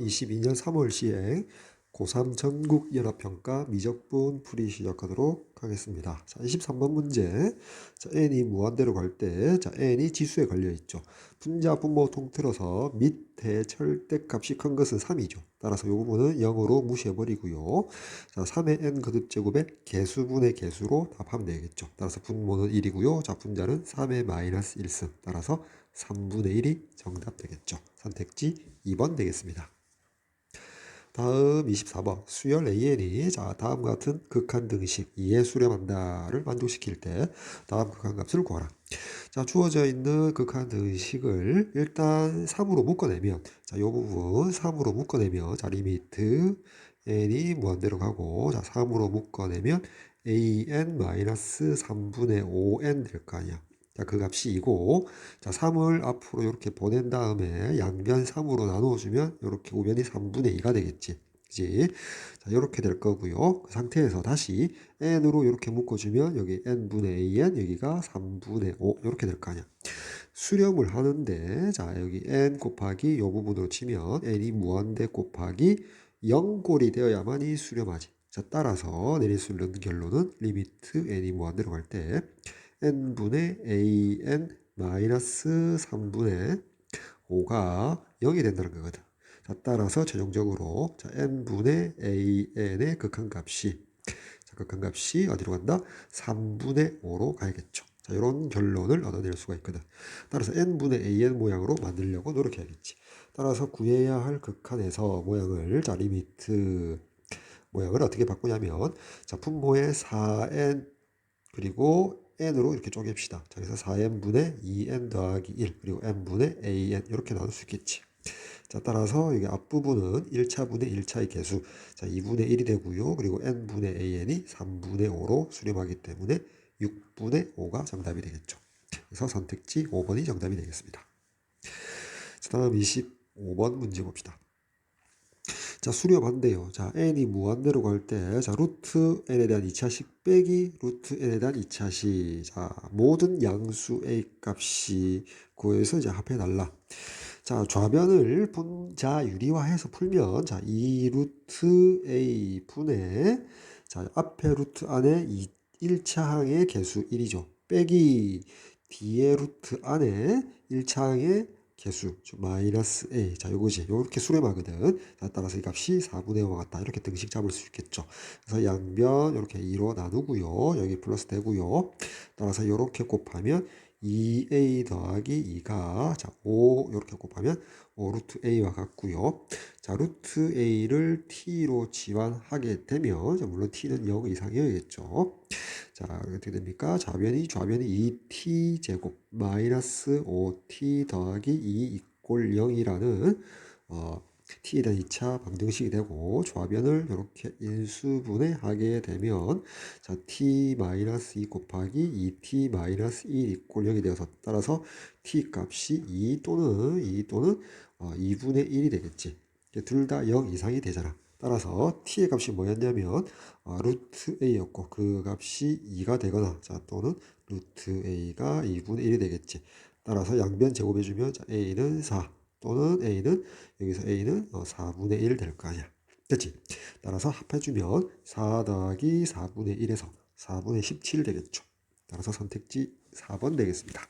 22년 3월 시행 고3 전국연합평가 미적분 풀이 시작하도록 하겠습니다. 자, 23번 문제. 자, n이 무한대로 갈 때, 자, n이 지수에 걸려 있죠. 분자 분모 통틀어서 밑에 절대값이 큰 것은 3이죠. 따라서 이 부분은 0으로 무시해버리고요. 자, 3의 n 거듭제곱의 개수분의 개수로 답하면 되겠죠. 따라서 분모는 1이고요. 자, 분자는 3의 마이너스 1승. 따라서 3분의 1이 정답 되겠죠. 선택지 2번 되겠습니다. 다음 24번 수열 AN이 자 다음과 같은 극한 등식 2에 수렴한다를 만족시킬 때 다음 극한값을 구하라. 자 주어져 있는 극한 등식을 일단 3으로 묶어내면 자 이 부분 3으로 묶어내면 자 리미트 n이 무한대로 가고 자 3으로 묶어내면 an-3분의 5n 될 거 아니야. 자, 그 값이 이고, 자, 3을 앞으로 이렇게 보낸 다음에 양변 3으로 나누어주면 이렇게 우변이 3분의 2가 되겠지. 그지? 자, 이렇게 될 거고요. 그 상태에서 다시 n으로 이렇게 묶어주면 여기 n분의 an, 여기가 3분의 5, 이렇게 될 거 아니야. 수렴을 하는데, 자, 여기 n 곱하기 이 부분으로 치면 n이 무한대 곱하기 0꼴이 되어야만이 수렴하지. 자, 따라서 내릴 수 있는 결론은 리미트 n이 무한대로 갈 때, n분의 an 마이너스 3분의 5가 0이 된다는 거거든. 자, 따라서 최종적으로 자, n분의 an의 극한값이 자, 극한값이 어디로 간다? 3분의 5로 가야겠죠. 자, 이런 결론을 얻어낼 수가 있거든. 따라서 n분의 an 모양으로 만들려고 노력해야겠지. 따라서 구해야 할 극한에서 모양을 자 리미트 모양을 어떻게 바꾸냐면 자 분모의 4n 그리고 n으로 이렇게 쪼갭시다. 자, 그래서 4n분의 2n 더하기 1 그리고 n분의 an 이렇게 나눌 수 있겠지. 자, 따라서 이게 앞부분은 1차분의 1차의 개수 자 2분의 1이 되고요. 그리고 n분의 an이 3분의 5로 수렴하기 때문에 6분의 5가 정답이 되겠죠. 그래서 선택지 5번이 정답이 되겠습니다. 자, 다음 25번 문제 봅시다. 자, 수렴한대요. 자, n이 무한대로 갈 때, 자, 루트 n에 대한 2차식 빼기 루트 n에 대한 2차식. 자, 모든 양수 a 값이 구해서 이제 합해달라. 자, 좌변을 분자 유리화해서 풀면, 자, 2 루트 a 분의, 자, 앞에 루트 안에 1차 항의 개수 1이죠. 빼기 뒤에 루트 안에 1차 항의 개수 마이너스 a 자 요거지 요렇게 수렴하거든. 자, 따라서 이 값이 4분의 5와 같다 이렇게 등식 잡을 수 있겠죠. 그래서 양변 이렇게 2로 나누고요 여기 플러스 되고요 따라서 이렇게 곱하면 2a 더하기 2가 자 5 이렇게 곱하면 5 루트 a와 같고요. 자 루트 a를 t로 지환하게 되면 자, 물론 t는 0 이상이어야겠죠. 자, 어떻게 됩니까? 좌변이 2t 제곱 마이너스 5t 더하기 2 이꼴 0이라는 t에 대한 2차 방정식이 되고 좌변을 이렇게 인수분해하게 되면 자, t 마이너스 2 곱하기 2t 마이너스 1 이꼴 0이 되어서 따라서 t 값이 2 또는 2분의 1이 되겠지. 둘 다 0 이상이 되잖아. 따라서 t의 값이 뭐였냐면 루트 a였고 그 값이 2가 되거나 자 또는 루트 a가 2분의 1이 되겠지. 따라서 양변 제곱해주면 자, a는 4 또는 a는 여기서 a는 4분의 1 될 거 아니야. 됐지? 따라서 합해주면 4 더하기 4분의 1에서 4분의 17 되겠죠. 따라서 선택지 4번 되겠습니다.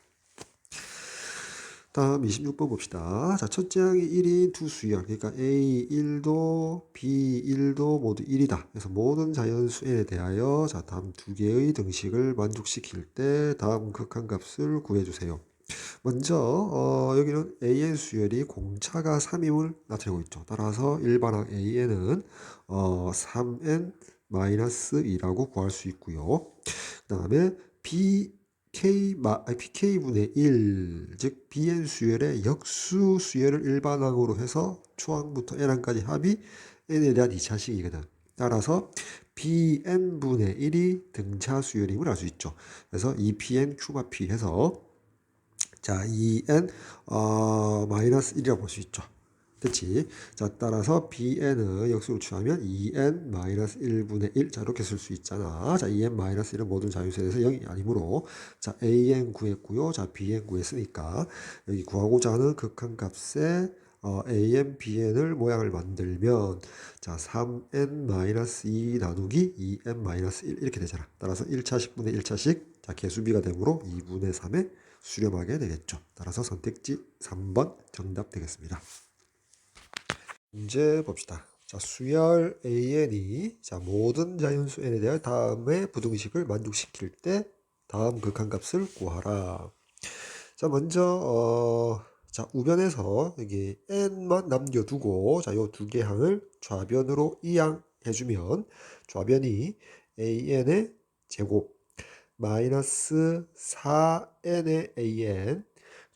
다음 26번 봅시다. 자, 첫째 항이 1인 두 수열, 그러니까 A1도 B1도 모두 1이다. 그래서 모든 자연수 n에 대하여 자, 다음 두 개의 등식을 만족시킬 때 다음 극한값을 구해주세요. 먼저 여기는 AN 수열이 공차가 3임을 나타내고 있죠. 따라서 일반항 AN은 3n-2라고 구할 수 있고요. 그 다음에 PK분의 1, 즉 BN 수열의 역수 수열을 일반항으로 해서 초항부터 n항까지 합이 n에 대한 2차식이거든. 따라서 BN분의 1이 등차 수열임을 알 수 있죠. 그래서 2PN Q마 P 해서 자 2n 마이너스 1이라고 볼 수 있죠. 됐지? 자, 따라서 bn은 역수로 취하면 2n 마이너스 1분의 1. 자, 이렇게 쓸 수 있잖아. 자, 2n 마이너스 1은 모든 자유수에 대해서 0이 아니므로 자, an 구했고요. 자, bn 구했으니까 여기 구하고자 하는 극한값의 an, bn을 모양을 만들면 자 3n-2 나누기 2n-1 이렇게 되잖아. 따라서 1차식분의 1차식 자 개수비가 되므로 2분의 3에 수렴하게 되겠죠. 따라서 선택지 3번 정답 되겠습니다. 문제 봅시다. 자, 수열 an이 자 모든 자연수 n에 대한 다음의 부등식을 만족시킬 때 다음 극한값을 구하라. 자 먼저 자 우변에서 여기 n만 남겨두고 자 요 두 개 항을 좌변으로 이항해주면 좌변이 an의 제곱 마이너스 4n의 an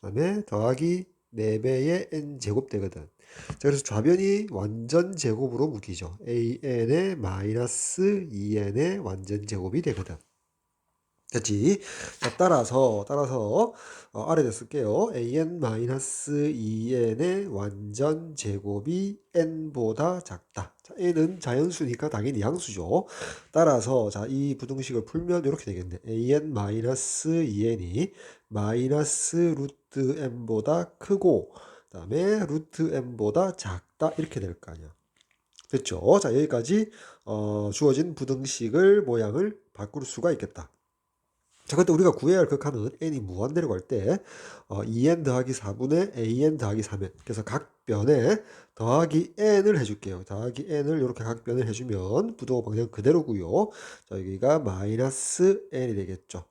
그 다음에 더하기 4배의 n제곱 되거든. 자, 그래서 좌변이 완전 제곱으로 묶이죠. an의 마이너스 2n의 완전 제곱이 되거든. 됐지? 자, 따라서 아래에 쓸게요. an-2n의 완전 제곱이 n보다 작다. 자, n은 자연수니까 당연히 양수죠. 따라서 자, 이 부등식을 풀면 이렇게 되겠네. an-2n이 마이너스 루트 n보다 크고 그다음에 루트 n보다 작다 이렇게 될 거 아니야. 됐죠? 자, 여기까지 주어진 부등식을 모양을 바꿀 수가 있겠다. 자, 그때 우리가 구해야 할 극한은 n이 무한대로 갈 때 2n 더하기 4분의 an 더하기 3n. 그래서 각 변에 더하기 n을 해줄게요. 더하기 n을 이렇게 각 변을 해주면 부등호 방향 그대로고요. 자, 여기가 마이너스 n이 되겠죠.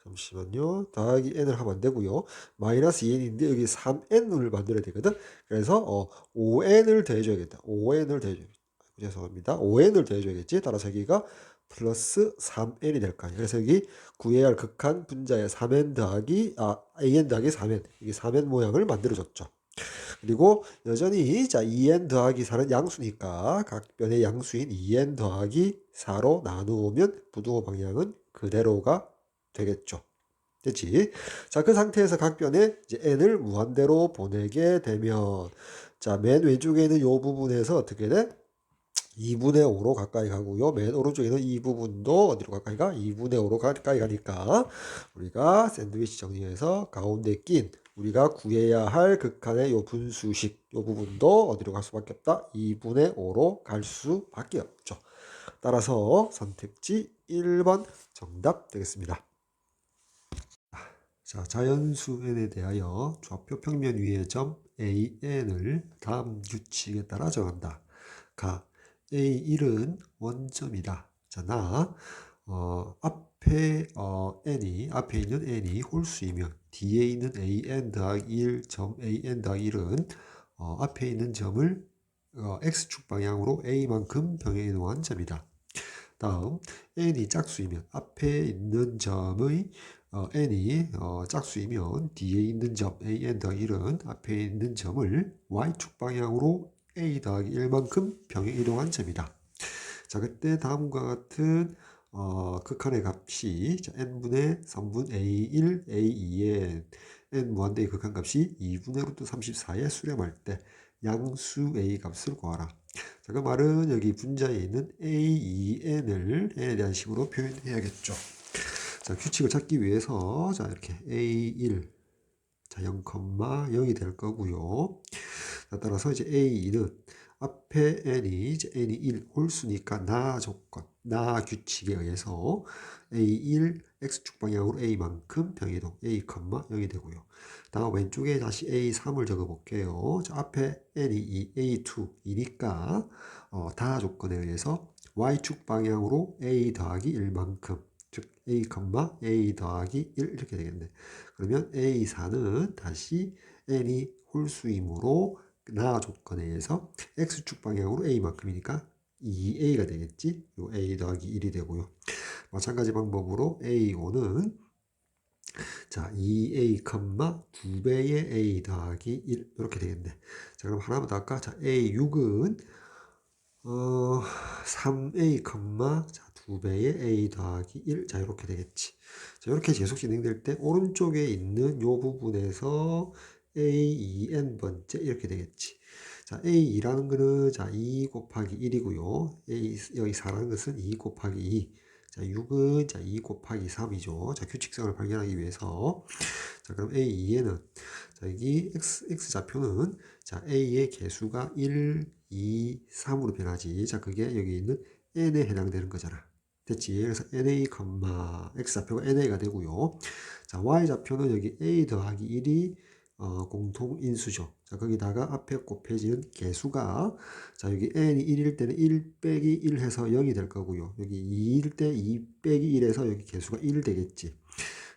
잠시만요. 더하기 n을 하면 안 되고요. 마이너스 2n인데 여기 3n을 만들어야 되거든. 그래서 5n을 더해줘야겠다. 5n을 더해줘야겠다. 죄송합니다. 5n을 더해줘야겠지. 따라서 여기가 플러스 3n이 될 거 아니에요. 그래서 여기 구해야 할 극한 분자의 3n 더하기 an 더하기 3n 이게 3n 모양을 만들어줬죠. 그리고 여전히 자 2n 더하기 4는 양수니까 각 변의 양수인 2n 더하기 4로 나누면 부등호 방향은 그대로가 되겠죠. 됐지? 자, 그 상태에서 각 변에 이제 n을 무한대로 보내게 되면 자, 맨 왼쪽에 있는 이 부분에서 어떻게 돼? 2분의 5로 가까이 가고요. 맨 오른쪽에 있는 이 부분도 어디로 가까이 가? 2분의 5로 가까이 가니까 우리가 샌드위치 정리해서 가운데 낀 우리가 구해야 할 극한의 요 분수식 요 부분도 어디로 갈 수밖에 없다? 2분의 5로 갈 수밖에 없죠. 따라서 선택지 1번 정답 되겠습니다. 자, 자연수 n에 대하여 좌표 평면 위의 점 an을 다음 규칙에 따라 정한다. 가 A1은 원점이다. 자, 앞에 앞에 있는 n이 홀수이면 뒤에 있는 an 더하기 1 점 an 더하기 1은 앞에 있는 점을 x축 방향으로 a만큼 병행 이동한 점이다. 다음 n이 짝수이면 앞에 있는 점의 n이 짝수이면 뒤에 있는 점 an 더하기 1은 앞에 있는 점을 y축 방향으로 a 더하기 1만큼 병행 이동한 점이다. 자, 그때 다음과 같은 극한의 값이 n분의 3분 a1, a2에 n 무한대의 극한값이 2분의 루트 34에 수렴할 때 양수 a 값을 구하라. 자, 그 말은 여기 분자에 있는 a2n을 n에 대한 식으로 표현해야겠죠. 자, 규칙을 찾기 위해서 자, 이렇게 a1 자, 0,0이 될 거고요. 자, 따라서 이제 a2는 앞에 n이 이제 n이 1 홀수니까 조건, 규칙에 의해서 a1 x축 방향으로 a만큼 병이동 a, 0이 되고요. 다음 왼쪽에 다시 a3을 적어 볼게요. 자, 앞에 n이 2, a2 이니까 조건에 의해서 y축 방향으로 a 더하기 1만큼 즉 a, a 더하기 1 이렇게 되겠네. 그러면 a4는 다시 n이 홀수이므로 조건에 의해서 x축 방향으로 a만큼이니까 2a가 되겠지. 요 a 더하기 1이 되고요. 마찬가지 방법으로 a5는 자 2a, 2배의 a 더하기 1 이렇게 되겠네. 자, 그럼 하나만 더 할까? 자 a6은 3a, 자 2배의 a 더하기 1. 자 이렇게 되겠지. 자, 이렇게 계속 진행될 때 오른쪽에 있는 요 부분에서 a2n 번째 이렇게 되겠지. 자, a2라는 거는 자 2 곱하기 1이고요. 여기 4라는 것은 2 곱하기 2. 자, 6은 자, 2 곱하기 3이죠. 자, 규칙성을 발견하기 위해서. 자, 그럼 A2에는 자, 여기 X 좌표는 자, A의 개수가 1, 2, 3으로 변하지. 자, 그게 여기 있는 N에 해당되는 거잖아. 됐지? 그래서 NA, X 좌표가 NA가 되고요. 자, Y 좌표는 여기 A 더하기 1이 공통 인수죠. 자, 거기다가 앞에 곱해지는 개수가 자, 여기 n이 1일 때는 1 빼기 1 해서 0이 될 거고요. 여기 2일 때 2 빼기 1 해서 여기 개수가 1 되겠지.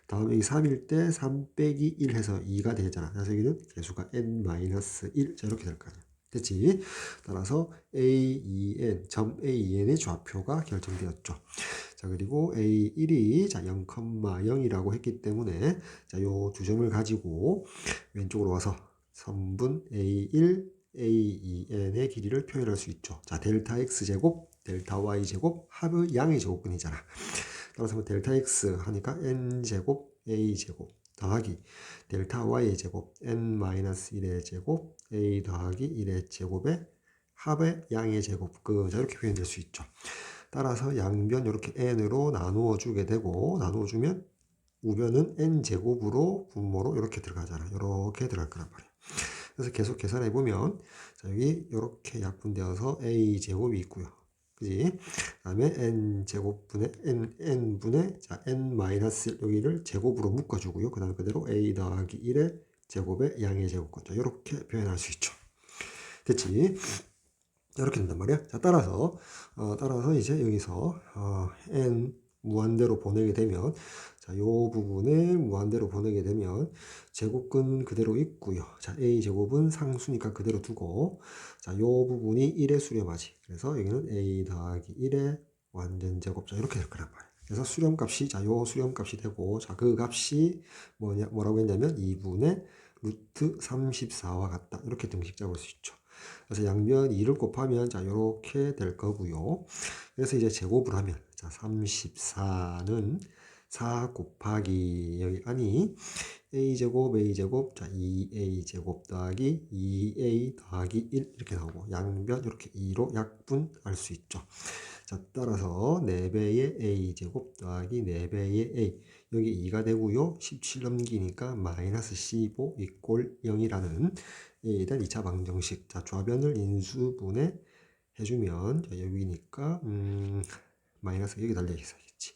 다음에 여기 3일 때 3 빼기 1 해서 2가 되잖아. 그래서 여기는 개수가 n-1. 자, 이렇게 될 거 아니야. 됐지? 따라서 A2n, 점 A2n의 좌표가 결정되었죠. 자, 그리고 A1이 자, 0,0이라고 했기 때문에 자, 요 두 점을 가지고 왼쪽으로 와서 선분 A1, A2n의 길이를 표현할 수 있죠. 자, 델타 X제곱, 델타 Y제곱, 합의 양의 제곱근이잖아. 따라서 뭐 델타 X 하니까 N제곱, A제곱 더하기 델타 Y의 제곱, N-1의 제곱, A 더하기 1의 제곱에 합의 양의 제곱근. 자, 이렇게 표현될 수 있죠. 따라서 양변 이렇게 n으로 나누어 주게 되고 나누어 주면 우변은 n제곱으로 분모로 이렇게 들어가잖아. 이렇게 들어갈 거란 말이야. 그래서 계속 계산해 보면 자, 여기 이렇게 약분되어서 a제곱이 있고요. 그지? 그다음에 n제곱분의 n분의 자, n-1 여기를 제곱으로 묶어 주고요. 그다음 그대로 a 더하기 1의 제곱의 양의 제곱권. 자, 이렇게 표현할 수 있죠. 됐지? 이렇게 된단 말이야. 자, 따라서 이제 여기서 n 무한대로 보내게 되면 자, 요 부분을 무한대로 보내게 되면 제곱근 그대로 있고요. 자, a 제곱은 상수니까 그대로 두고 자, 요 부분이 1에 수렴하지. 그래서 여기는 a 더하기 1의 완전 제곱. 자, 이렇게 될 거란 말이야. 그래서 수렴값이 자, 요 수렴값이 되고 자, 그 값이 뭐라고 했냐면 2분의 루트 34와 같다. 이렇게 등식 잡을 수 있죠. 그래서 양변 2를 곱하면 자, 요렇게 될 거고요. 그래서 이제 제곱을 하면 자, 34는 4 곱하기 여기 아니 a제곱 자, 2a제곱 더하기 2a 더하기 1 이렇게 나오고 양변 이렇게 2로 약분할 수 있죠. 자, 따라서 4배의 a제곱 더하기 4배의 a 여기 2가 되고요. 17 넘기니까 마이너스 15 이꼴 0이라는 A에 대한 2차 방정식. 자, 좌변을 인수분해 해주면 자, 여기니까 마이너스 여기 달려 있어야겠지.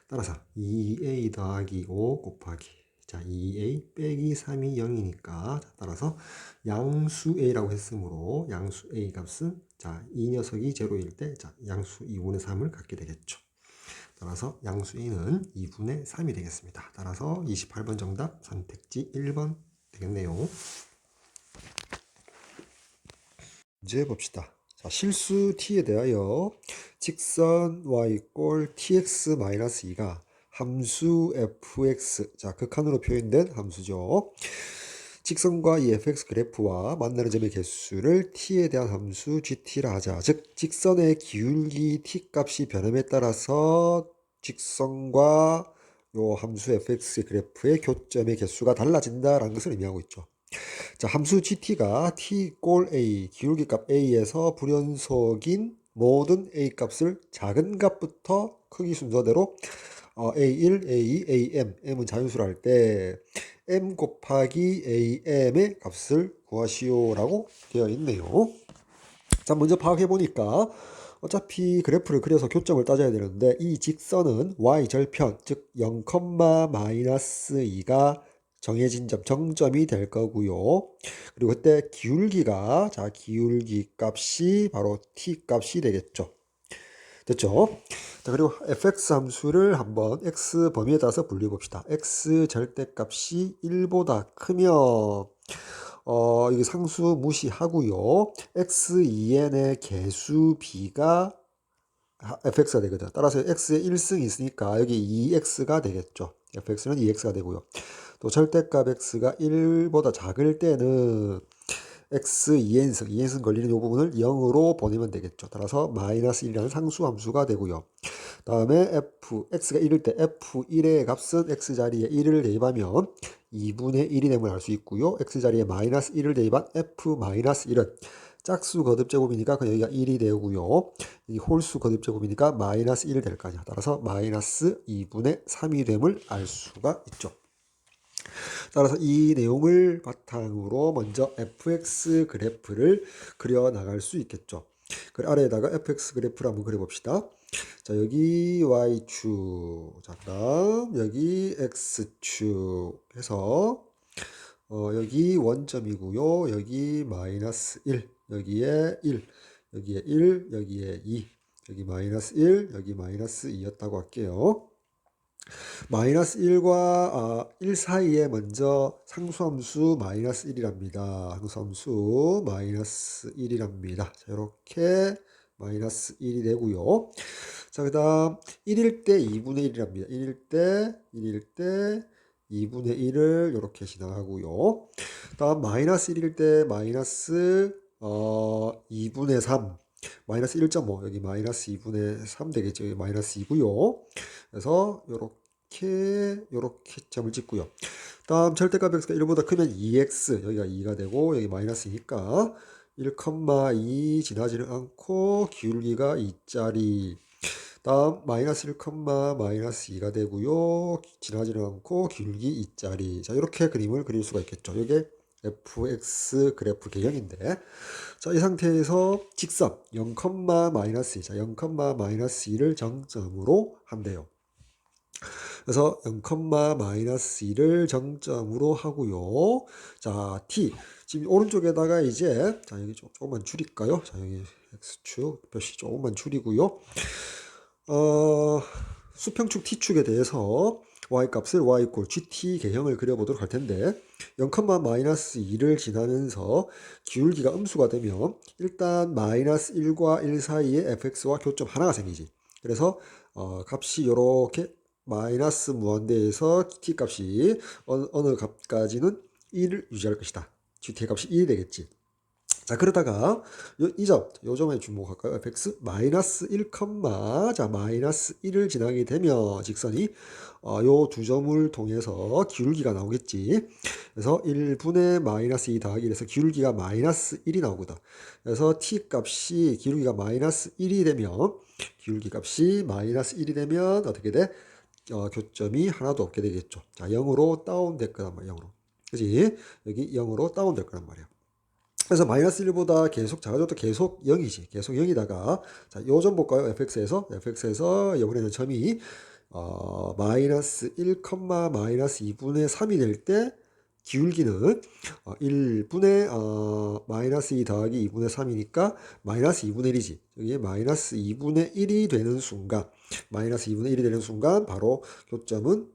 따라서 2A 더하기 5 곱하기 자, 2A 빼기 3이 0이니까 자, 따라서 양수 A라고 했으므로 양수 A 값은 자, 이 녀석이 제로일 때 자, 양수 2분의 3을 갖게 되겠죠. 따라서 양수 A는 2분의 3이 되겠습니다. 따라서 28번 정답 선택지 1번 되겠네요. 문제 봅시다. 자, 실수 t에 대하여 직선 y 꼴 tx-2가 함수 fx, 자, 극한으로 표현된 함수죠. 직선과 이 fx 그래프와 만나는 점의 개수를 t에 대한 함수 gt라 하자. 즉, 직선의 기울기 t 값이 변함에 따라서 직선과 요 함수 fx 그래프의 교점의 개수가 달라진다라는 것을 의미하고 있죠. 자, 함수 gt가 t 꼴 a, 기울기 값 a에서 불연속인 모든 a 값을 작은 값부터 크기 순서대로 a1, a2, am, m은 자연수로 할 때 m 곱하기 am의 값을 구하시오라고 되어 있네요. 자, 먼저 파악해 보니까 어차피 그래프를 그려서 교점을 따져야 되는데 이 직선은 y절편, 즉 0,-2가 정해진 점, 정점이 될 거고요. 그리고 그때 기울기가 자, 기울기 값이 바로 t 값이 되겠죠. 됐죠? 자, 그리고 fx 함수를 한번 x 범위에 따라서 분류해 봅시다. x 절대값이 1보다 크면 이게 상수 무시하고요. x2n의 개수 b가 fx가 되거든. 따라서 x에 1승이 있으니까 여기 2x가 되겠죠. fx는 2x가 되고요. 또 절대값 x가 1보다 작을 때는 x 2n승, 2n승 걸리는 이 부분을 0으로 보내면 되겠죠. 따라서 마이너스 1이라는 상수 함수가 되고요. 다음에 x가 1일 때 f1의 값은 x자리에 1을 대입하면 2분의 1이 됨을 알 수 있고요. x자리에 마이너스 1을 대입한 f-1은 짝수 거듭 제곱이니까 그 여기가 1이 되고요. 이 홀수 거듭 제곱이니까 마이너스 1 될 거 아니야. 따라서 마이너스 2분의 3이 됨을 알 수가 있죠. 따라서 이 내용을 바탕으로 먼저 fx 그래프를 그려 나갈 수 있겠죠. 그 아래에다가 fx 그래프를 한번 그려봅시다. 자, 여기 y축, 자, 그다음 여기 x축 해서 여기 원점이고요. 여기 마이너스 1, 여기에 1, 여기에 1, 여기에 2, 여기 마이너스 1, 여기 마이너스 2였다고 할게요. 마이너스 1과 1 사이에 먼저 상수함수 마이너스 1이랍니다. 상수함수 마이너스 1이랍니다. 자, 이렇게 마이너스 1이 되고요. 자, 그 다음 1일 때 2분의 1이랍니다. 1일 때 2분의 1을 이렇게 지나가고요. 다음 마이너스 1일 때 마이너스 2분의 3, 마이너스 1.5, 여기 마이너스 2분의 3 되겠죠. 여기 마이너스 2고요. 그래서 요렇게 점을 찍고요. 다음 절대값 x가 1보다 크면 2x, 여기가 2가 되고 여기 마이너스 2니까 1,2 지나지는 않고 기울기가 2짜리. 다음 마이너스 1, 마이너스 2가 되고요. 지나지는 않고 기울기 2짜리. 자, 이렇게 그림을 그릴 수가 있겠죠. 이게 fx 그래프 개형인데, 자, 이 상태에서 직선 0, 마이너스 2, 자, 0, 마이너스 2를 정점으로 한대요. 그래서 0, 마이너스 2를 정점으로 하고요. 자, t 지금 오른쪽에다가 이제, 자, 여기 조금만 줄일까요? 자, 여기 x축 표시 조금만 줄이고요. 수평축 t축에 대해서 y값을 y 꼴 gt 개형을 그려보도록 할 텐데, 0, 마이너스 2를 지나면서 기울기가 음수가 되면 일단 마이너스 1과 1 사이에 fx와 교점 하나가 생기지. 그래서 값이 이렇게 마이너스 무한대에서 t 값이 어느 값까지는 1을 유지할 것이다. gt의 값이 1이 되겠지. 자, 그러다가 요 점에 주목할까요? fx 마이너스 1, 자, 마이너스 1을 지나게 되면 직선이 요 두 점을 통해서 기울기가 나오겠지. 그래서 1분의 마이너스 2 더하기 1에서 기울기가 마이너스 1이 나오거든. 그래서 t 값이 기울기가 마이너스 1이 되면, 기울기 값이 마이너스 1이 되면 어떻게 돼? 교점이 하나도 없게 되겠죠. 자, 0으로 다운될 거란 말이야. 0으로. 그지? 여기 0으로 다운될 거란 말이야. 그래서 마이너스 1보다 계속 작아져도 계속 0이지. 계속 0이다가, 자, 요 점 볼까요? fx에서 이번에는 점이 마이너스 1, 마이너스 2분의 3이 될 때 기울기는 1분의 마이너스 2 더하기 2분의 3이니까 마이너스 2분의 1이지. 여기 마이너스 2분의 1이 되는 순간, 마이너스 2분의 1이 되는 순간 바로 교점은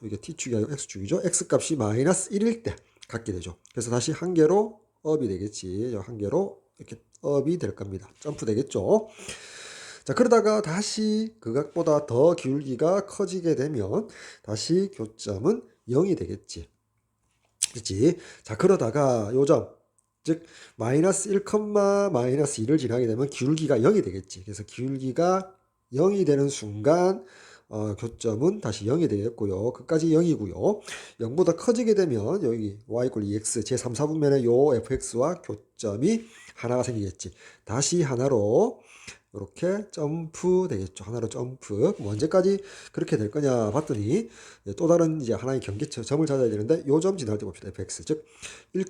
이게 t축이 아니고 x축이죠. x값이 마이너스 1일 때 갖게 되죠. 그래서 다시 한 개로 업이 되겠지. 한 개로 이렇게 업이 될 겁니다. 점프 되겠죠. 자, 그러다가 다시 극각보다 더 기울기가 커지게 되면 다시 교점은 0이 되겠지. 그렇지? 자, 그러다가 요점, 즉 마이너스 1, 마이너스 2를 지나게 되면 기울기가 0이 되겠지. 그래서 기울기가 0이 되는 순간 교점은 다시 0이 되겠고요. 끝까지 0이고요. 0보다 커지게 되면 여기 y = 2x 제3, 4분면에 요 fx와 교점이 하나가 생기겠지. 다시 하나로 이렇게 점프 되겠죠. 하나로 점프. 뭐 언제까지 그렇게 될 거냐 봤더니 또 다른 이제 하나의 경계점을 찾아야 되는데 요 점 지날 때 봅시다. fx 즉 1,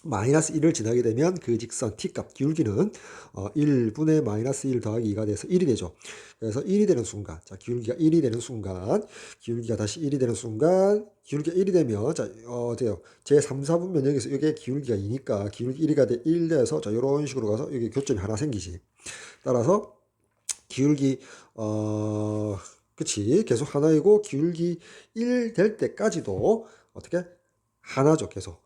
마이너스 1을 지나게 되면 그 직선 t값 기울기는 1분의 마이너스 1 더하기 2가 돼서 1이 되죠. 그래서 1이 되는 순간, 자, 기울기가 1이 되는 순간, 기울기가 다시 1이 되는 순간, 기울기가 1이 되면, 자, 돼요. 제3, 4분면 여기서 이게 기울기가 2니까 기울기 1 돼서, 자, 요런 식으로 가서 여기 교점이 하나 생기지. 따라서 기울기, 그치. 계속 하나이고, 기울기 1 될 때까지도 어떻게? 하나죠, 계속.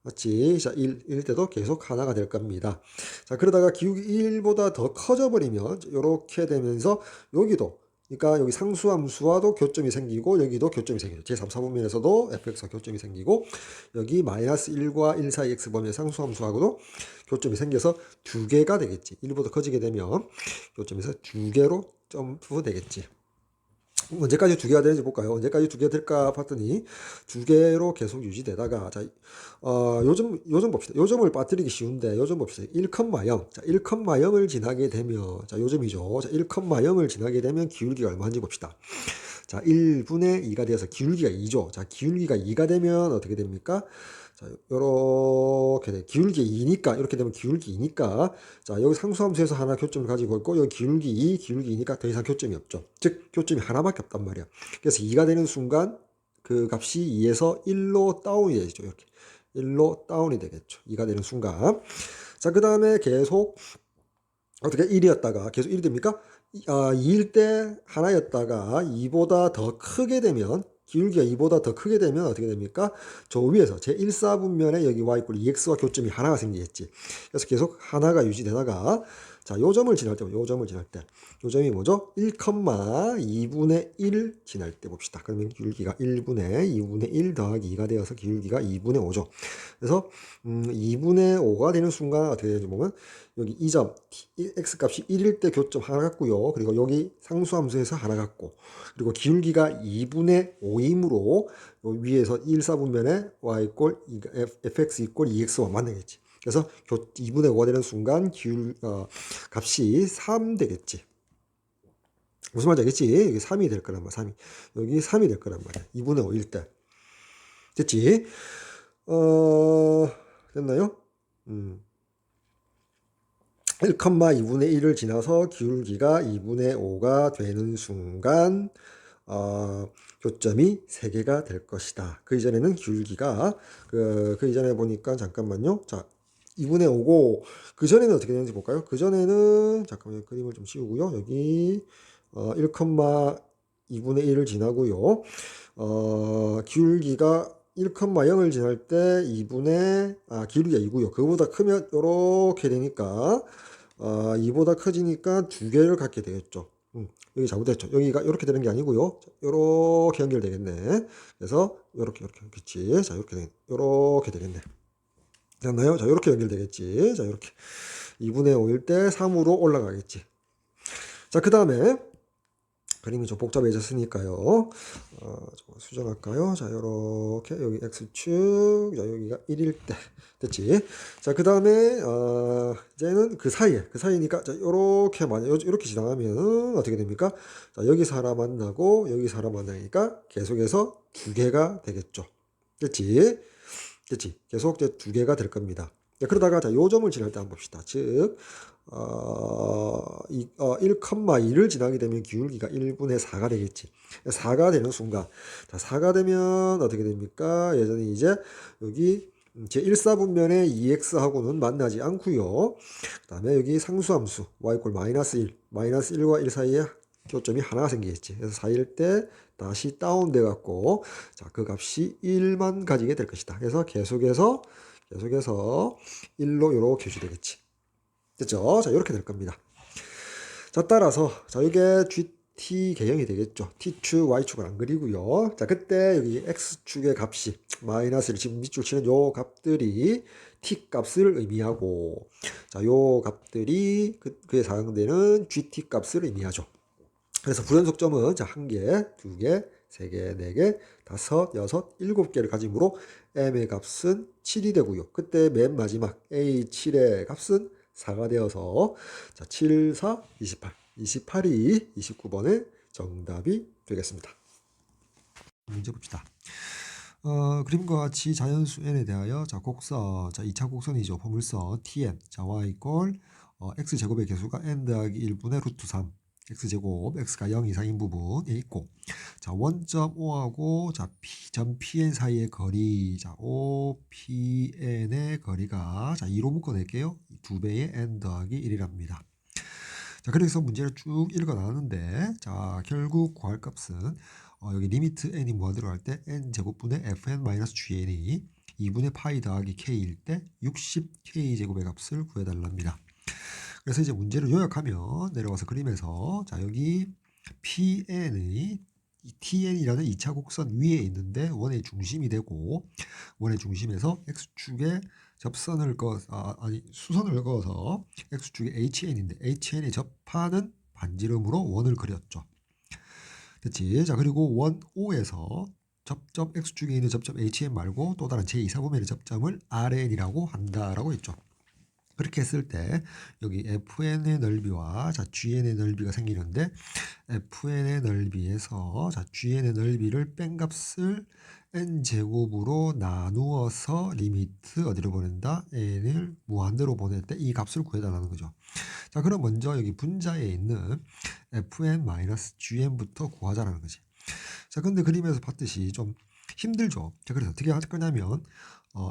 맞지? 자, 1일 때도 계속 하나가 될 겁니다. 자, 그러다가 기울기 1보다 더 커져 버리면 이렇게 되면서 여기도, 그러니까 여기 상수함수와도 교점이 생기고 여기도 교점이 생기죠. 제3, 4분면에서도 fx와 교점이 생기고 여기 마이너스 1과 1 사이 x범위의 상수함수하고도 교점이 생겨서 두 개가 되겠지. 1보다 커지게 되면 교점에서 두 개로 점프 되겠지. 언제까지 두 개가 되는지 볼까요? 언제까지 두 개가 될까 봤더니 두 개로 계속 유지되다가 자, 요즘 봅시다. 요점을 빠뜨리기 쉬운데 요점 봅시다. 1,0. 자, 1,0을 지나게 되면 자, 요점이죠. 자, 1,0을 지나게 되면 기울기가 얼마인지 봅시다. 자, 1분의 2가 되어서 기울기가 2죠. 자, 기울기가 2가 되면 어떻게 됩니까? 자, 요렇게 돼. 기울기 2니까 이렇게 되면 기울기 2니까 자, 여기 상수함수에서 하나 교점을 가지고 있고 여기 기울기 2, 기울기 2니까 더 이상 교점이 없죠. 즉 교점이 하나밖에 없단 말이야. 그래서 2가 되는 순간 그 값이 2에서 1로 다운이 되죠. 이렇게 1로 다운이 되겠죠. 2가 되는 순간. 자, 그 다음에 계속 어떻게 1이었다가 계속 1이 됩니까? 2일 때 하나였다가 2보다 더 크게 되면 기울기가 2보다 더 크게 되면 어떻게 됩니까? 저 위에서 제1사분면에 여기 y = 2x와 교점이 하나가 생기겠지. 그래서 계속 하나가 유지되다가 자, 요점을 지날 때, 요점을 지날 때. 요점이 뭐죠? 1,2분의 1 지날 때 봅시다. 그러면 기울기가 2분의 1 더하기 2가 되어서 기울기가 2분의 5죠. 그래서 2분의 5가 되는 순간 어떻게 되는지 보면 여기 이 점 x 값이 1일 때 교점 하나 같고요. 그리고 여기 상수함수에서 하나 같고 그리고 기울기가 2분의 5이므로 위에서 1사분면에 y fx = 2x와 만나겠지. 그래서 2분의 5가 되는 순간 값이 3 되겠지. 무슨 말인지 알겠지? 여기 3이 될 거란 말이야. 3이. 여기 3이 될 거란 말이야. 2분의 5일 때. 됐지? 됐나요? 1,2분의 1을 지나서 기울기가 2분의 5가 되는 순간 교점이 3개가 될 것이다. 그 이전에는 기울기가 그 이전에 보니까 잠깐만요. 자, 2분의 5고 그 전에는 어떻게 되는지 볼까요? 그 전에는 잠깐만요. 그림을 좀 씌우고요. 여기 1,2분의 1을 지나고요. 기울기가 1,0을 지날 때 2분의 기울기가 2고요. 그거보다 크면 이렇게 되니까 2보다 커지니까 두 개를 갖게 되겠죠. 여기 잘못됐죠. 여기가 이렇게 되는 게 아니고요. 이렇게 연결되겠네. 그래서 이렇게 그렇지. 자, 이렇게 되겠네. 됐나요? 자, 이렇게 연결되겠지. 자, 이렇게 2분의 5일 때 3으로 올라가겠지. 자, 그 다음에 그림이 좀 복잡해졌으니까요. 좀 수정할까요? 자, 요렇게 여기 x축, 자, 여기가 1일 때 됐지. 자, 그 다음에 이제는 그 사이니까 자, 요렇게 이렇게 지나가면 어떻게 됩니까? 자, 여기서 하나 만나고 여기서 하나 만나니까 계속해서 두 개가 되겠죠. 됐지? 계속 이제 두 개가 될 겁니다. 자, 그러다가 자, 요 점을 지날 때 한번 봅시다. 즉 1,2를 지나게 되면 기울기가 1분의 4가 되겠지. 4가 되는 순간 자, 4가 되면 어떻게 됩니까? 예전에 이제 여기 제1사분면의 2x하고는 만나지 않고요. 그 다음에 여기 상수함수 y = -1 -1과 1 사이에 교점이 하나가 생기겠지. 그래서 4일 때 다시 다운돼 갖고 자, 그 값이 1만 가지게 될 것이다. 그래서 계속해서 1로 이렇게 유지되겠지. 됐죠? 자, 이렇게 될 겁니다. 자, 따라서 자, 이게 GT 개형이 되겠죠. T축, Y축을 안 그리고요. 자, 그때 여기 X축의 값이 마이너스를 지금 밑줄 치는 요 값들이 T 값을 의미하고 자, 요 값들이 그에 사용되는 GT 값을 의미하죠. 그래서 불연속점은 자, 1개, 2개, 3개, 4개, 5, 6, 7개를 가지므로 M의 값은 7이 되고요. 그때 맨 마지막 A7의 값은 4가 되어서 자, 7, 4, 28. 28이 29번의 정답이 되겠습니다. 문제 봅시다. 그림과 같이 자연수 n에 대하여 자, 곡선, 자, 2차 곡선이죠. 포물선 tn, 자, y = x제곱의 개수가 n 더하기 1분의 루트 3 x제곱, x가 0 이상인 부분에 있고 자, 원점 O하고 자, 점 PN 사이의 거리 자, OPN의 거리가 자, 2로 묶어낼게요. 2배의 n 더하기 1이랍니다. 자, 그래서 문제를 쭉 읽어 나왔는데 자, 결국 구할 값은 여기 리미트 n이 무한대로 갈 때 n제곱분의 fn-gn이 2분의 파이 더하기 k일 때 60k 제곱의 값을 구해달랍니다. 그래서 이제 문제를 요약하면 내려가서 그림에서 자, 여기 PN의 TN이라는 2차 곡선 위에 있는데 원의 중심이 되고 원의 중심에서 X축에 수선을 그어서 X축에 HN인데 HN에 접하는 반지름으로 원을 그렸죠. 됐지? 자, 그리고 원 O에서 접점 X축에 있는 접점 HN 말고 또 다른 제2사분면의 접점을 RN이라고 한다라고 했죠. 그렇게 했을 때 여기 FN의 넓이와 자, GN의 넓이가 생기는데 FN의 넓이에서 자, GN의 넓이를 뺀 값을 n제곱으로 나누어서 리미트 어디로 보낸다? n을 무한대로 보낼 때 이 값을 구해달라는 거죠. 자, 그럼 먼저 여기 분자에 있는 fn-gn부터 구하자라는 거지. 자, 근데 그림에서 봤듯이 좀 힘들죠. 자, 그래서 어떻게 할 거냐면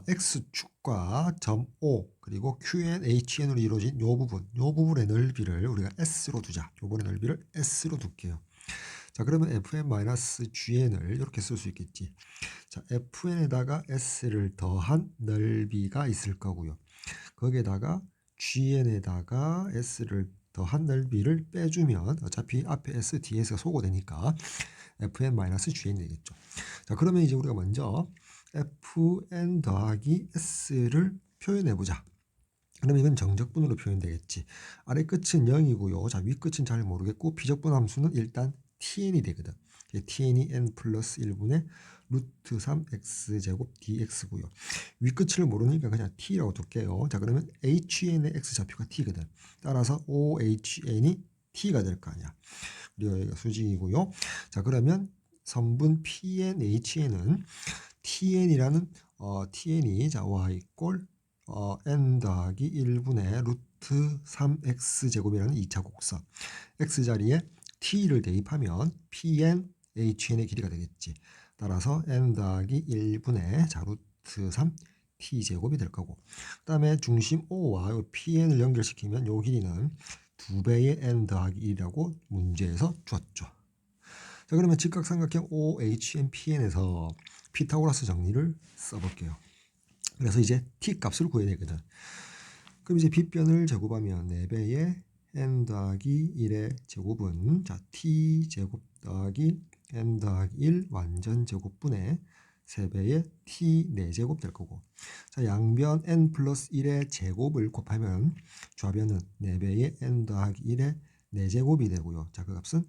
x축과 점 O 그리고 QNHN으로 이루어진 요 부분의 넓이를 우리가 S로 두자. 요번의 넓이를 S로 둘게요. 자, 그러면 fn-gn을 이렇게 쓸 수 있겠지. 자, fn에다가 S를 더한 넓이가 있을 거고요. 거기에다가 gn에다가 S를 더한 넓이를 빼주면 어차피 앞에 S, 뒤에 S가 소거되니까 fn-gn이 되겠죠. 자, 그러면 이제 우리가 먼저 fn 더하기 s를 표현해 보자. 그러면 이건 정적분으로 표현되겠지. 아래 끝은 0이고요. 자, 위 끝은 잘 모르겠고 비적분 함수는 일단 tn이 되거든. tn이 n 플러스 1분의 루트 3x제곱 dx고요. 위 끝을 모르니까 그냥 t라고 둘게요. 자, 그러면 hn의 x좌표가 t거든. 따라서 ohn이 t가 될 거 아니야. 그리고 여기가 수직이고요. 자, 그러면 성분 PNHN은 TN이라는 TN이 자 y n 더하기 1분의 루트 3x제곱이라는 2차 곡선 x자리에 t를 대입하면 PNHN의 길이가 되겠지. 따라서 n 더하기 1분의 자 루트 3 t제곱이 될 거고, 그 다음에 중심 O와 PN을 연결시키면 요 길이는 2배의 n 더하기 1이라고 문제에서 줬죠. 자, 그러면 직각삼각형 OHNPN에서 피타고라스 정리를 써볼게요. 그래서 이제 t 값을 구해야 되거든. 그럼 이제 빗변을 제곱하면 4배의 n 더하기 1의 제곱은 자 t 제곱 더하기 n 더하기 1 완전 제곱분의 3배의 t 4제곱 될 거고, 자 양변 n 플러스 1의 제곱을 곱하면 좌변은 4배의 n 더하기 1의 4제곱이 되고요. 자, 그 값은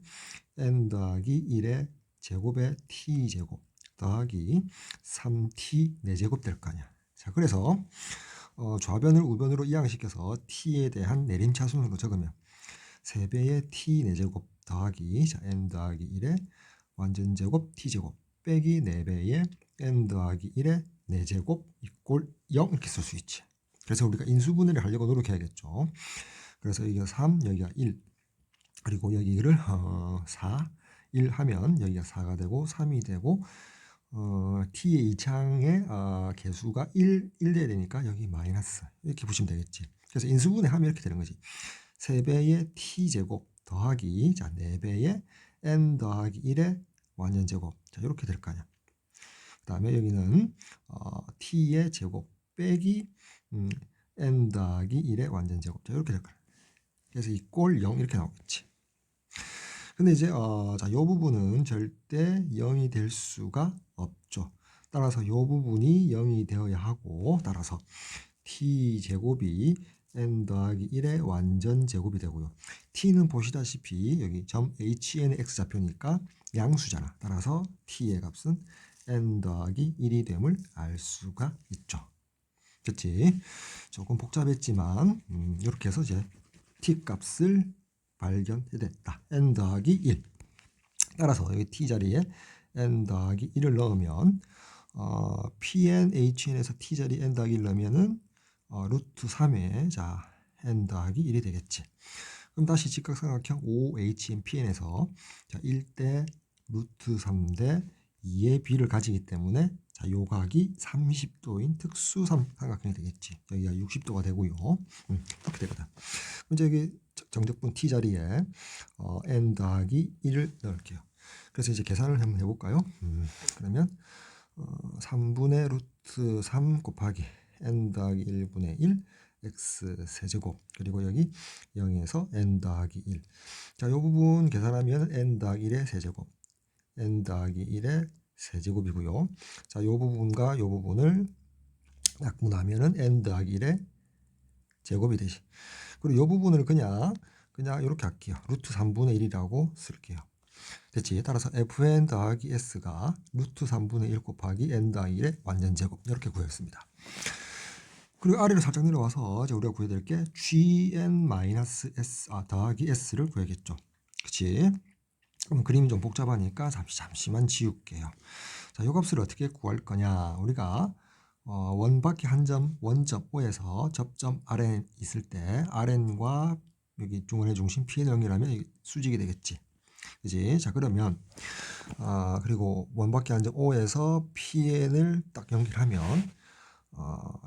n 더하기 1의 제곱의 t제곱 더하기 3t 4제곱 될 거 아니야. 자, 그래서 좌변을 우변으로 이항시켜서 t에 대한 내림차순으로 적으면 3배의 t 4제곱 더하기 자, n 더하기 1의 완전제곱 t제곱 빼기 4배의 n 더하기 1의 4제곱 이꼴 0 이렇게 쓸 수 있지. 그래서 우리가 인수분해를 하려고 노력해야겠죠. 그래서 여기가 3, 여기가 1, 그리고 여기를 4, 1 하면 여기가 4가 되고 3이 되고 t의 이창의 개수가 1 돼야 되니까 여기 마이너스 이렇게 보시면 되겠지. 그래서 인수분해 하면 이렇게 되는 거지. 3배의 t제곱 더하기 자 4배의 n 더하기 1의 완전제곱 자 이렇게 될 거 아니야. 그 다음에 여기는 t의 제곱 빼기 n 더하기 1의 완전제곱 자 이렇게 될 거야. 그래서 이 꼴 0 이렇게 나오겠지. 근데 이제 자, 이 부분은 절대 0이 될 수가 없죠. 따라서 이 부분이 0이 되어야 하고, 따라서 t제곱이 n 더하기 1의 완전 제곱이 되고요. t는 보시다시피 여기 점 hn의 x좌표니까 양수잖아. 따라서 t의 값은 n 더하기 1이 됨을 알 수가 있죠. 그치? 조금 복잡했지만 이렇게 해서 이제 t 값을 발견해냈다. n 더하기 1. 따라서 여기 t 자리에 n 더하기 1을 넣으면 PNHN에서 t 자리에 n 더하기 1 넣으면은 루트 3에 자 n 더하기 1이 되겠지. 그럼 다시 직각삼각형 OHNPN에서 자 1대 루트 3대 2의 b를 가지기 때문에 자 요각이 30도인 특수 삼각형이 되겠지. 여기가 60도가 되고요. 이렇게 되거든. 이제 여기 정적분 t 자리에 n 더하기 1을 넣을게요. 그래서 이제 계산을 한번 해볼까요? 그러면 3분의 루트 3 곱하기 n 더하기 1분의 1 x 세제곱 그리고 여기 0에서 n 더하기 1. 자, 이 부분 계산하면 n 더하기 1의 세제곱 n 더하기 1의 세제곱이고요. 자, 이 부분과 이 부분을 약분하면은 n 더하기 1의 제곱이 되지. 그리고 이 부분을 그냥 이렇게 할게요. 루트 3분의 1이라고 쓸게요. 됐지? 따라서 fn 더하기 s가 루트 3분의 1 곱하기 n 더하기 1의 완전제곱 이렇게 구했습니다. 그리고 아래로 살짝 내려와서 이제 우리가 구해야 될 게 gn-s 더하기 s를 구해야겠죠. 그치? 그럼 그림이 좀 복잡하니까 잠시만 지울게요. 자, 요 값을 어떻게 구할 거냐? 우리가 원바퀴 한 점 원점 O에서 접점 Rn 있을 때 Rn과 여기 중원의 중심 Pn 연결하면 수직이 되겠지. 그지? 자, 그러면 그리고 원바퀴 한 점 O에서 Pn을 딱 연결하면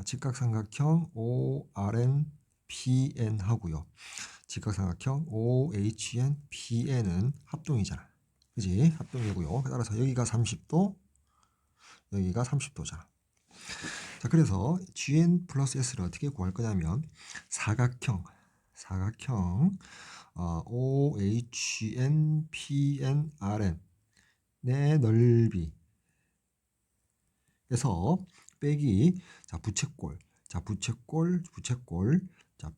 직각삼각형 ORN PN 하고요. 직각삼각형 OHN PN은 합동이잖아. 그지? 합동이고요. 따라서 여기가 30도, 여기가 30도잖아. 자, 그래서 GN 플러스 S를 어떻게 구할 거냐면 사각형 OHN PN RN 의 넓이에서 빼기 부채꼴 자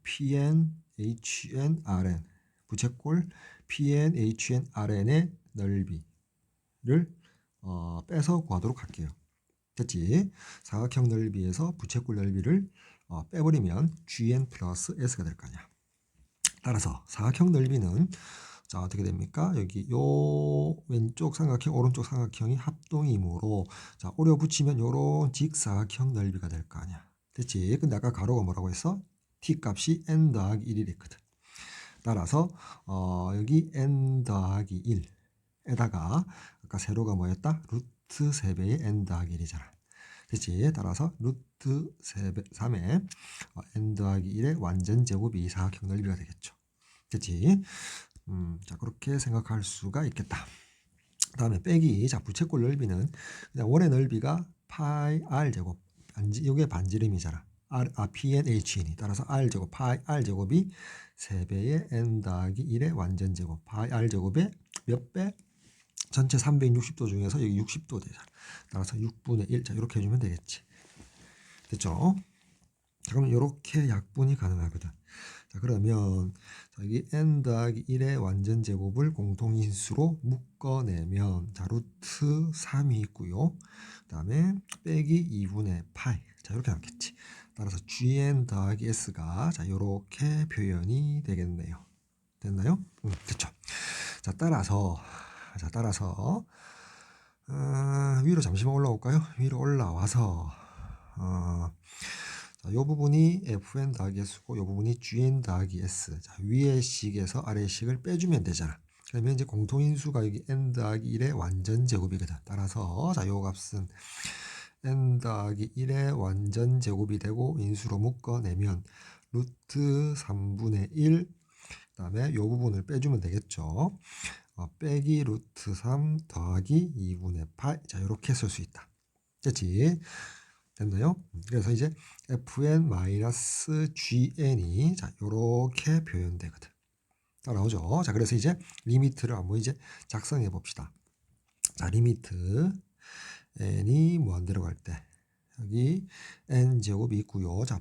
PN HN RN 부채꼴 PN HN RN의 넓이를 빼서 구하도록 할게요. 됐지? 사각형 넓이에서 부채꼴 넓이를 빼버리면 GN 플러스 S가 될 거 아니야. 따라서 사각형 넓이는 자 어떻게 됩니까? 여기 요 왼쪽 삼각형 오른쪽 삼각형이 합동이므로 자 오려 붙이면 요런 직사각형 넓이가 될 거 아니야. 됐지? 근데 아까 가로가 뭐라고 했어? t 값이 n 더하기 1이랬거든. 따라서 여기 n 더하기 1에다가 아까 세로가 뭐였다? 루트 3배의 n 더하기 1이잖아. 됐지? 따라서 루트 3의 n 더하기 1의 완전 제곱이 사각형 넓이가 되겠죠. 됐지? 자 그렇게 생각할 수가 있겠다. 다음에 빼기 자 부채꼴 넓이는 그냥 원의 넓이가 파이 r 제곱 이게 반지름이잖아. PNHN이 따라서 r 제곱 파이 r 제곱이 3배의 n 더하기 1의 완전 제곱 파이 r 제곱의 몇 배? 전체 360도 중에서 여기 60도 되잖아. 따라서 6분의 1. 자, 이렇게 해주면 되겠지. 됐죠? 자, 그러면 이렇게 약분이 가능하거든. 자, 그러면 여기 n 더하기 1의 완전 제곱을 공통인수로 묶어내면 자, 루트 3이 있고요. 그 다음에 빼기 2분의 파이. 자, 이렇게 나왔겠지. 따라서 gn 더하기 s가 자, 이렇게 표현이 되겠네요. 됐나요? 됐죠. 자, 따라서 위로 잠시만 올라올까요? 위로 올라와서 자, 이 부분이 fn 더하기 s고 이 부분이 gn 더하기 s. 자, 위의 식에서 아래 식을 빼주면 되잖아. 그러면 이제 공통인수가 여기 n 더하기 1의 완전 제곱이거든. 따라서 자, 요 값은 n 더하기 1의 완전 제곱이 되고 인수로 묶어내면 루트 3분의 1 그다음에 요 부분을 빼주면 되겠죠. 빼기 루트 3 더하기 2분의 8. 자, 이렇게 쓸 수 있다. 됐지? 됐나요? 그래서 이제 fn-gn이 자, 이렇게 표현되거든. 따라오죠? 자, 그래서 이제 리미트를 한번 이제 작성해 봅시다. 자, 리미트 n이 무한대로 갈 때 여기 n 제곱이 있고요. 자,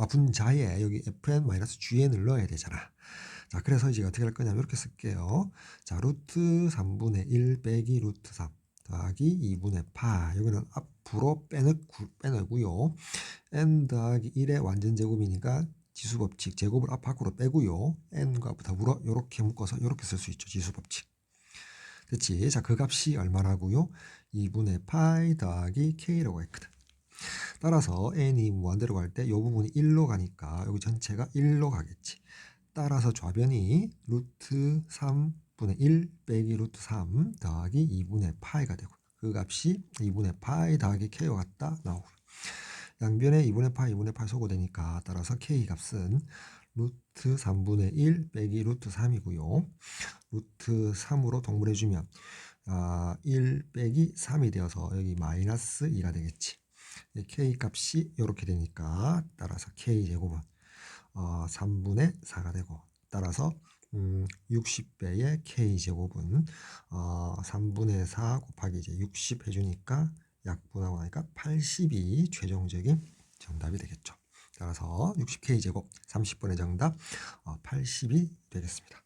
분자에 여기 fn-gn을 넣어야 되잖아. 자, 그래서 이제 어떻게 할 거냐면 이렇게 쓸게요. 자, 루트 3분의 1 빼기 루트 3 더하기 2분의 8. 여기는 앞으로 빼내고요. n 더하기 1의 완전 제곱이니까 지수법칙 제곱을 앞 밖으로 빼고요. n과 더불어 이렇게 묶어서 이렇게 쓸 수 있죠. 지수법칙. 됐지? 자, 그 값이 얼마라고요? 2분의 파이 더하기 k라고 했거든. 따라서 n이 무한대로 갈 때 이 부분이 1로 가니까 여기 전체가 1로 가겠지. 따라서 좌변이 루트 3분의 1 빼기 루트 3 더하기 2분의 파이가 되고 그 값이 2분의 파이 더하기 k와 같다 나오고 양변에 2분의 파이 2분의 8 소거되니까 따라서 k 값은 루트 3분의 1 빼기 루트 3이고요. 루트 3으로 동물해주면 1 빼기 3이 되어서 여기 마이너스 2가 되겠지. k 값이 이렇게 되니까 따라서 k 제곱은 3분의 4가 되고 따라서 60배의 k제곱은 3분의 4 곱하기 이제 60 해주니까 약분하고 나니까 80이 최종적인 정답이 되겠죠. 따라서 60k제곱 30분의 정답 80이 되겠습니다.